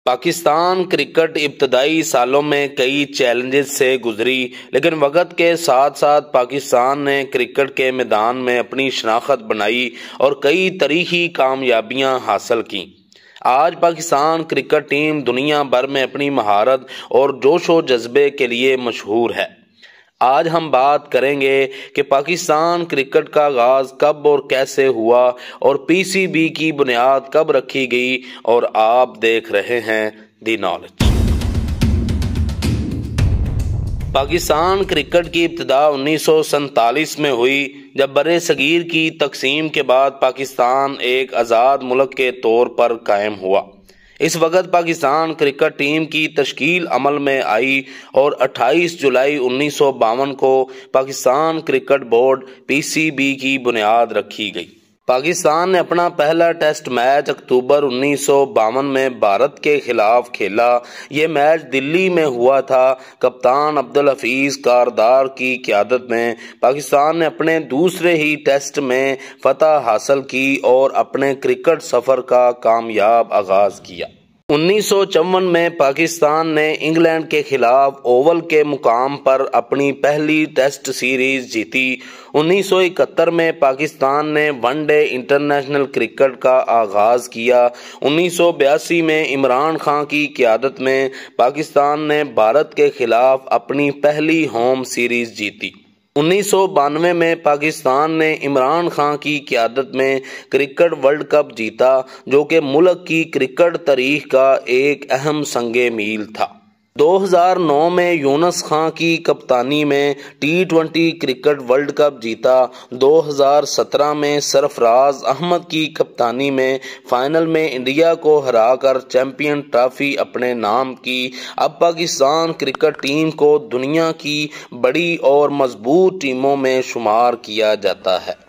Pakistan cricket ابتدائی سالوں میں کئی چیلنجز سے گزری، لیکن وقت کے ساتھ ساتھ پاکستان نے کرکٹ کے میدان میں اپنی شناخت بنائی اور کئی تاریخی کامیابیاں حاصل کیں۔ آج پاکستان کرکٹ ٹیم دنیا بھر میں اپنی مہارت اور جوش و جذبے کے لیے مشہور ہے۔ آج ہم بات کریں گے کہ پاکستان کرکٹ کا آغاز کب اور کیسے ہوا اور پی سی بی کی بنیاد کب رکھی گئی، اور آپ دیکھ رہے ہیں دی نالج۔ پاکستان کرکٹ کی ابتدا 1947 میں ہوئی، جب برِ صغیر کی تقسیم کے بعد پاکستان ایک آزاد ملک کے طور پر قائم ہوا۔ اس وقت پاکستان کرکٹ ٹیم کی تشکیل عمل میں آئی اور 28 جولائی 1952 کو پاکستان کرکٹ بورڈ پی سی بی کی بنیاد رکھی گئی۔ پاکستان نے اپنا پہلا ٹیسٹ میچ اکتوبر 1952 میں بھارت کے خلاف کھیلا۔ یہ میچ دلی میں ہوا تھا۔ کپتان عبدالحفیظ کاردار کی قیادت میں پاکستان نے اپنے دوسرے ہی ٹیسٹ میں فتح حاصل کی اور اپنے کرکٹ سفر کا کامیاب آغاز کیا۔ 1954 میں پاکستان نے انگلینڈ کے خلاف اوول کے مقام پر اپنی پہلی ٹیسٹ سیریز جیتی۔ 1971 میں پاکستان نے ون ڈے انٹرنیشنل کرکٹ کا آغاز کیا۔ 1982 میں عمران خان کی قیادت میں پاکستان نے بھارت کے خلاف اپنی پہلی ہوم سیریز جیتی۔ 1992 میں پاکستان نے عمران خان کی قیادت میں کرکٹ ورلڈ کپ جیتا، جو کہ ملک کی کرکٹ تاریخ کا ایک اہم سنگ میل تھا۔ 2009 میں یونس خان کی کپتانی میں T20 کرکٹ ورلڈ کپ جیتا۔ 2017 میں سرفراز احمد کی کپتانی میں فائنل میں انڈیا کو ہرا کر چیمپئن ٹرافی اپنے نام کی۔ اب پاکستان کرکٹ ٹیم کو دنیا کی بڑی اور مضبوط ٹیموں میں شمار کیا جاتا ہے۔